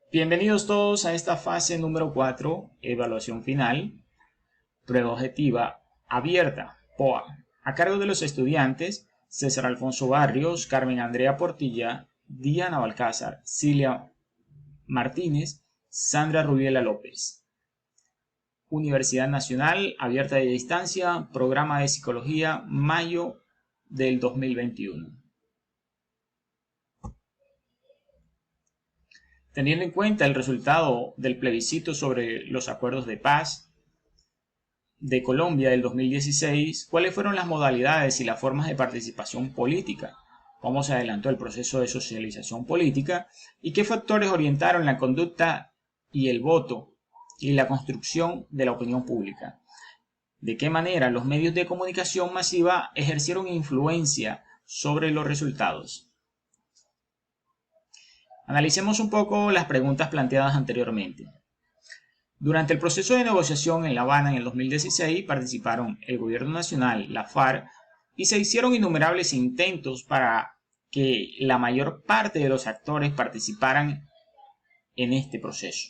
Bienvenidos todos a esta fase número 4, evaluación final, prueba objetiva abierta, POA, a cargo de los estudiantes César Alfonso Barrios, Carmen Andrea Portilla, Diana Balcázar, Cilia Martínez, Sandra Rubiela López. Universidad Nacional Abierta de Distancia, Programa de Psicología, mayo del 2021. Teniendo en cuenta el resultado del plebiscito sobre los acuerdos de paz de Colombia del 2016, ¿cuáles fueron las modalidades y las formas de participación política? ¿Cómo se adelantó el proceso de socialización política? ¿Y qué factores orientaron la conducta y el voto y la construcción de la opinión pública? ¿De qué manera los medios de comunicación masiva ejercieron influencia sobre los resultados? Analicemos un poco las preguntas planteadas anteriormente. Durante el proceso de negociación en La Habana en el 2016 participaron el Gobierno Nacional, la FARC, y se hicieron innumerables intentos para que la mayor parte de los actores participaran en este proceso,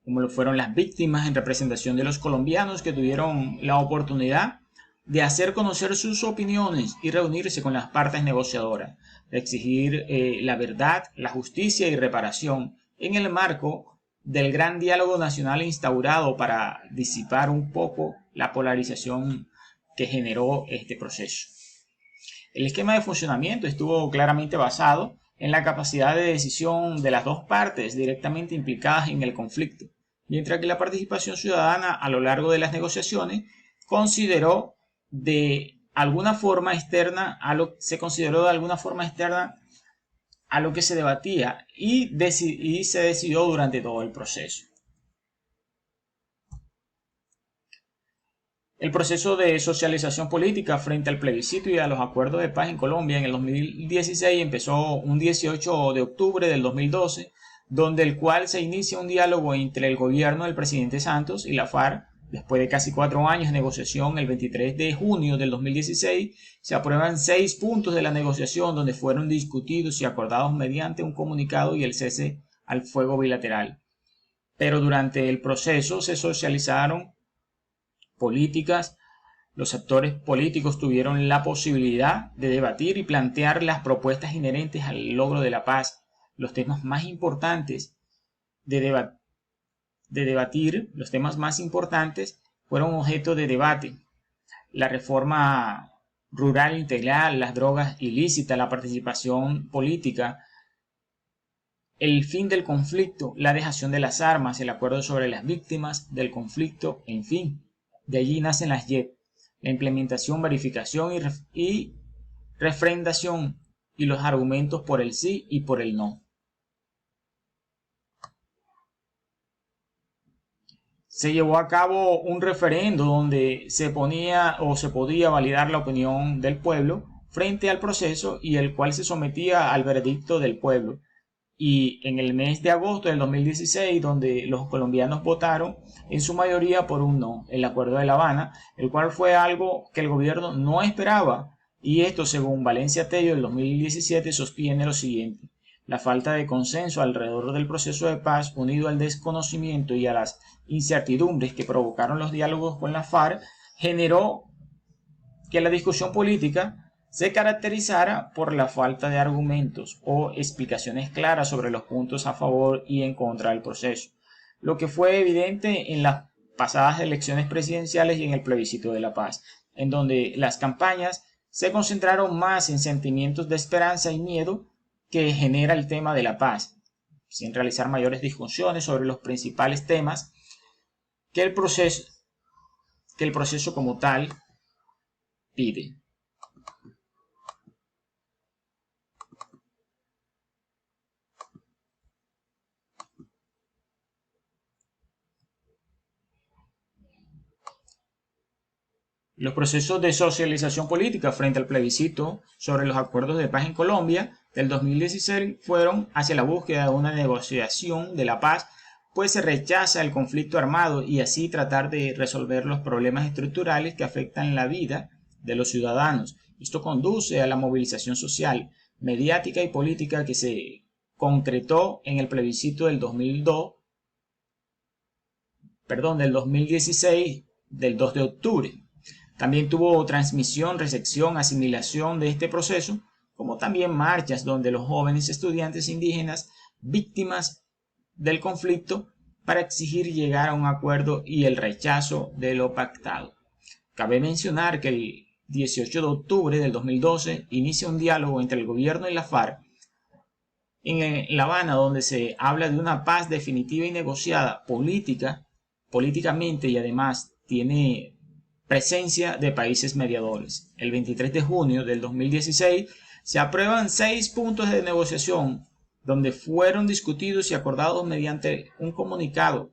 como lo fueron las víctimas en representación de los colombianos que tuvieron la oportunidad de hacer conocer sus opiniones y reunirse con las partes negociadoras, de exigir la verdad, la justicia y reparación en el marco del gran diálogo nacional instaurado para disipar un poco la polarización que generó este proceso. El esquema de funcionamiento estuvo claramente basado en la capacidad de decisión de las dos partes directamente implicadas en el conflicto, mientras que la participación ciudadana a lo largo de las negociaciones consideró de alguna forma externa se consideró de alguna forma externa a lo que se debatía y se decidió durante todo el proceso. El proceso de socialización política frente al plebiscito y a los acuerdos de paz en Colombia en el 2016 empezó un 18 de octubre del 2012, donde el cual se inicia un diálogo entre el gobierno del presidente Santos y la FARC. Después de casi 4 años de negociación, el 23 de junio del 2016 se aprueban 6 puntos de la negociación donde fueron discutidos y acordados mediante un comunicado y el cese al fuego bilateral. Pero durante el proceso se socializaron políticas, los actores políticos tuvieron la posibilidad de debatir y plantear las propuestas inherentes al logro de la paz, los temas más importantes los temas más importantes fueron objeto de debate: la reforma rural integral, las drogas ilícitas, la participación política, el fin del conflicto, la dejación de las armas, el acuerdo sobre las víctimas del conflicto, en fin. De allí nacen las JEP, la implementación, verificación y refrendación y los argumentos por el sí y por el no. Se llevó a cabo un referendo donde se ponía o se podía validar la opinión del pueblo frente al proceso y el cual se sometía al veredicto del pueblo. Y en el mes de agosto del 2016, donde los colombianos votaron en su mayoría por un no, el Acuerdo de La Habana, el cual fue algo que el gobierno no esperaba, y esto, según Valencia Tello del 2017, sostiene lo siguiente: la falta de consenso alrededor del proceso de paz, unido al desconocimiento y a las incertidumbres que provocaron los diálogos con la FARC, generó que la discusión política se caracterizara por la falta de argumentos o explicaciones claras sobre los puntos a favor y en contra del proceso, lo que fue evidente en las pasadas elecciones presidenciales y en el plebiscito de la paz, en donde las campañas se concentraron más en sentimientos de esperanza y miedo que genera el tema de la paz, sin realizar mayores discusiones sobre los principales temas que el proceso como tal pide. Los procesos de socialización política frente al plebiscito sobre los acuerdos de paz en Colombia del 2016 fueron hacia la búsqueda de una negociación de la paz, pues se rechaza el conflicto armado y así tratar de resolver los problemas estructurales que afectan la vida de los ciudadanos. Esto conduce a la movilización social, mediática y política que se concretó en el plebiscito del 2016, del 2 de octubre. También tuvo transmisión, recepción, asimilación de este proceso, como también marchas donde los jóvenes estudiantes indígenas, víctimas del conflicto, para exigir llegar a un acuerdo y el rechazo de lo pactado. Cabe mencionar que el 18 de octubre del 2012 inicia un diálogo entre el gobierno y la FARC en La Habana, donde se habla de una paz definitiva y negociada políticamente, y además tiene presencia de países mediadores. El 23 de junio del 2016 se aprueban 6 puntos de negociación, donde fueron discutidos y acordados mediante un comunicado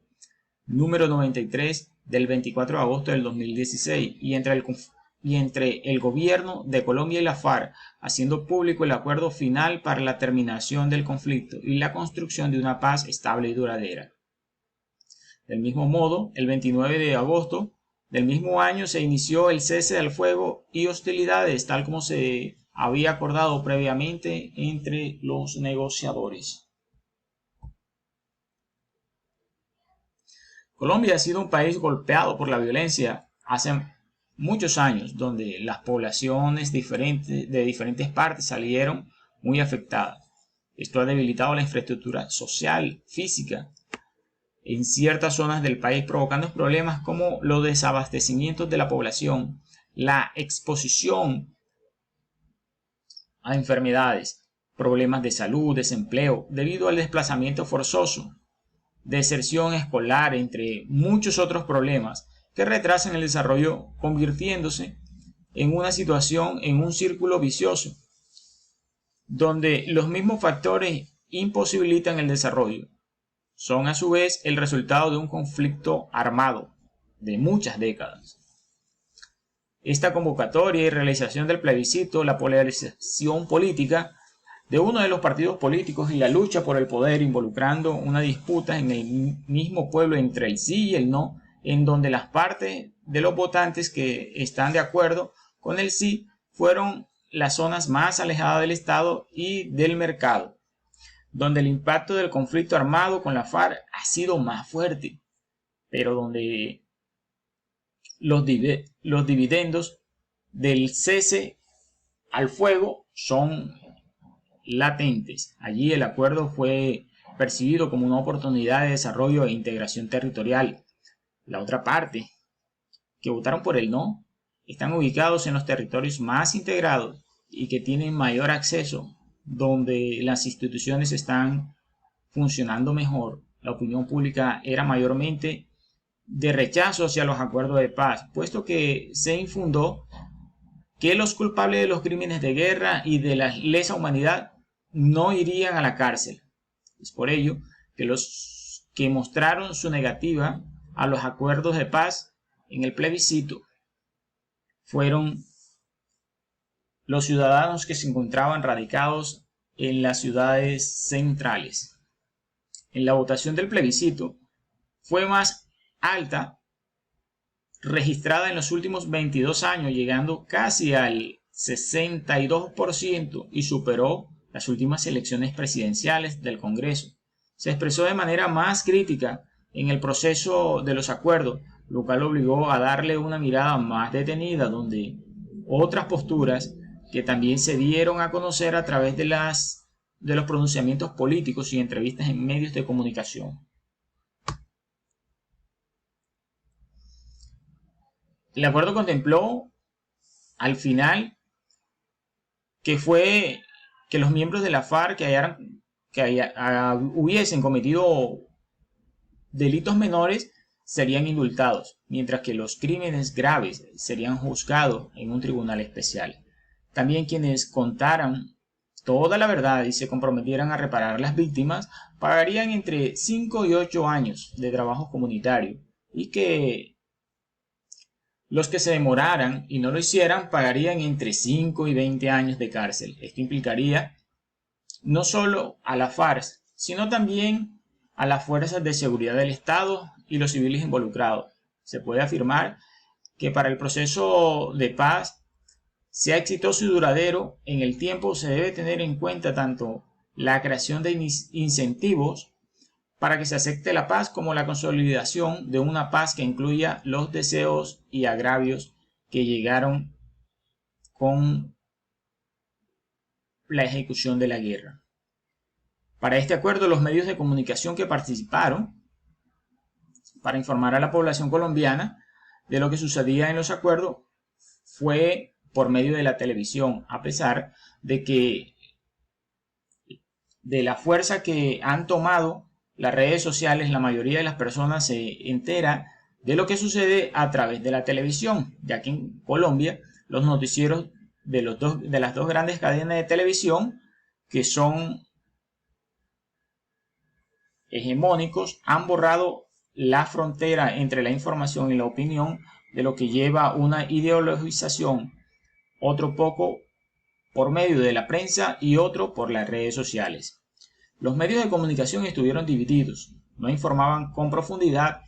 número 93 del 24 de agosto del 2016, y entre el gobierno de Colombia y la FARC, haciendo público el acuerdo final para la terminación del conflicto y la construcción de una paz estable y duradera. Del mismo modo, el 29 de agosto del mismo año se inició el cese del fuego y hostilidades, tal como se había acordado previamente entre los negociadores. Colombia ha sido un país golpeado por la violencia hace muchos años, donde las poblaciones de diferentes partes salieron muy afectadas. Esto ha debilitado la infraestructura social, física, en ciertas zonas del país, provocando problemas como los desabastecimientos de la población, la exposición a enfermedades, problemas de salud, desempleo, debido al desplazamiento forzoso, deserción escolar, entre muchos otros problemas que retrasan el desarrollo, convirtiéndose en una situación, en un círculo vicioso, donde los mismos factores imposibilitan el desarrollo. Son a su vez el resultado de un conflicto armado de muchas décadas. Esta convocatoria y realización del plebiscito, la polarización política de uno de los partidos políticos y la lucha por el poder, involucrando una disputa en el mismo pueblo entre el sí y el no, en donde las partes de los votantes que están de acuerdo con el sí fueron las zonas más alejadas del Estado y del mercado, donde el impacto del conflicto armado con la FARC ha sido más fuerte, pero donde los dividendos del cese al fuego son latentes. Allí el acuerdo fue percibido como una oportunidad de desarrollo e integración territorial. La otra parte, que votaron por el no, están ubicados en los territorios más integrados y que tienen mayor acceso, donde las instituciones están funcionando mejor. La opinión pública era mayormente de rechazo hacia los acuerdos de paz, puesto que se infundó que los culpables de los crímenes de guerra y de la lesa humanidad no irían a la cárcel. Es por ello que los que mostraron su negativa a los acuerdos de paz en el plebiscito fueron los ciudadanos que se encontraban radicados en las ciudades centrales. En la votación del plebiscito fue más alta registrada en los últimos 22 años, llegando casi al 62% y superó las últimas elecciones presidenciales del Congreso. Se expresó de manera más crítica en el proceso de los acuerdos, lo cual obligó a darle una mirada más detenida, donde otras posturas que también se dieron a conocer a través de los pronunciamientos políticos y entrevistas en medios de comunicación. El acuerdo contempló al final que los miembros de la FARC que hubiesen cometido delitos menores serían indultados, mientras que los crímenes graves serían juzgados en un tribunal especial. También quienes contaran toda la verdad y se comprometieran a reparar a las víctimas pagarían entre 5 y 8 años de trabajo comunitario, y que los que se demoraran y no lo hicieran pagarían entre 5 y 20 años de cárcel. Esto implicaría no solo a la FARC, sino también a las fuerzas de seguridad del Estado y los civiles involucrados. Se puede afirmar que para el proceso de paz sea exitoso y duradero en el tiempo, se debe tener en cuenta tanto la creación de incentivos para que se acepte la paz, como la consolidación de una paz que incluya los deseos y agravios que llegaron con la ejecución de la guerra. Para este acuerdo, los medios de comunicación que participaron para informar a la población colombiana de lo que sucedía en los acuerdos fue por medio de la televisión, a pesar de que de la fuerza que han tomado las redes sociales, la mayoría de las personas se entera de lo que sucede a través de la televisión, ya que en Colombia los noticieros de las dos grandes cadenas de televisión que son hegemónicos han borrado la frontera entre la información y la opinión, de lo que lleva a una ideologización, otro poco por medio de la prensa y otro por las redes sociales. Los medios de comunicación estuvieron divididos, no informaban con profundidad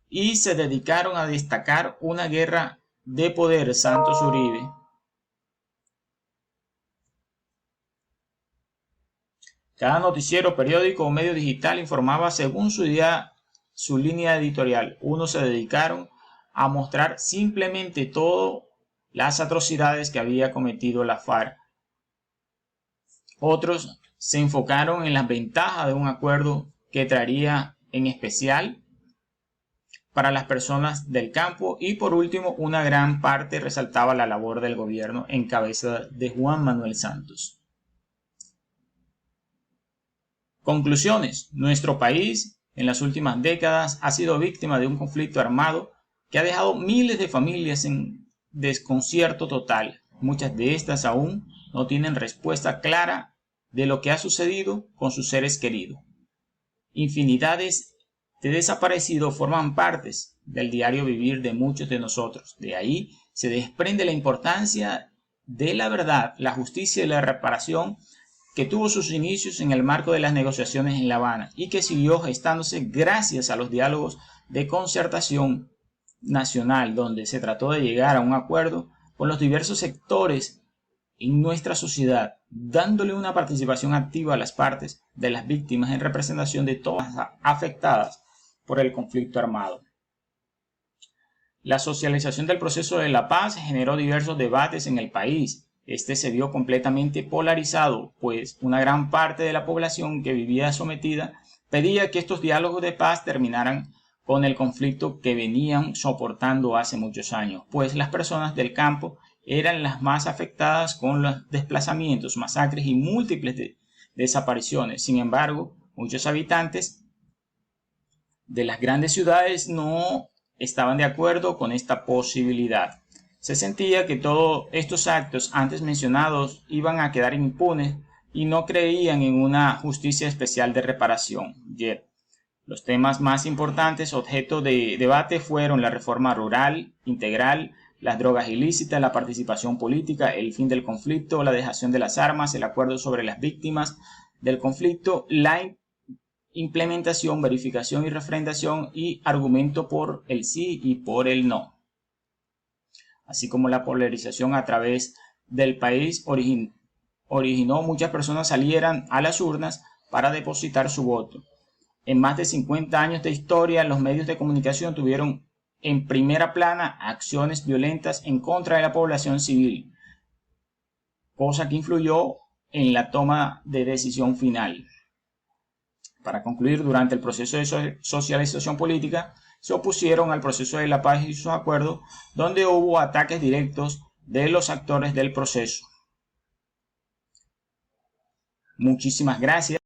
y se dedicaron a destacar una guerra de poder. Santos Uribe. Cada noticiero, periódico o medio digital informaba según su idea, su línea editorial. Unos se dedicaron a mostrar simplemente todas las atrocidades que había cometido la FARC. Otros se enfocaron en las ventajas de un acuerdo que traería en especial para las personas del campo, y por último una gran parte resaltaba la labor del gobierno en cabeza de Juan Manuel Santos. Conclusiones. Nuestro país en las últimas décadas ha sido víctima de un conflicto armado que ha dejado miles de familias en desconcierto total. Muchas de estas aún no tienen respuesta clara de lo que ha sucedido con sus seres queridos. Infinidades de desaparecidos forman partes del diario vivir de muchos de nosotros. De ahí se desprende la importancia de la verdad, la justicia y la reparación, que tuvo sus inicios en el marco de las negociaciones en La Habana y que siguió gestándose gracias a los diálogos de concertación nacional, donde se trató de llegar a un acuerdo con los diversos sectores en nuestra sociedad, dándole una participación activa a las partes de las víctimas en representación de todas afectadas por el conflicto armado. La socialización del proceso de la paz generó diversos debates en el país. Este se vio completamente polarizado, pues una gran parte de la población que vivía sometida pedía que estos diálogos de paz terminaran con el conflicto que venían soportando hace muchos años, pues las personas del campo eran las más afectadas con los desplazamientos, masacres y múltiples desapariciones. Sin embargo, muchos habitantes de las grandes ciudades no estaban de acuerdo con esta posibilidad. Se sentía que todos estos actos antes mencionados iban a quedar impunes y no creían en una justicia especial de reparación. Los temas más importantes objeto de debate fueron la reforma rural integral, las drogas ilícitas, la participación política, el fin del conflicto, la dejación de las armas, el acuerdo sobre las víctimas del conflicto, la implementación, verificación y refrendación, y argumento por el sí y por el no. Así como la polarización a través del país originó muchas personas salieran a las urnas para depositar su voto. En más de 50 años de historia, los medios de comunicación tuvieron en primera plana acciones violentas en contra de la población civil, cosa que influyó en la toma de decisión final. Para concluir, durante el proceso de socialización política, se opusieron al proceso de la paz y sus acuerdos, donde hubo ataques directos de los actores del proceso. Muchísimas gracias.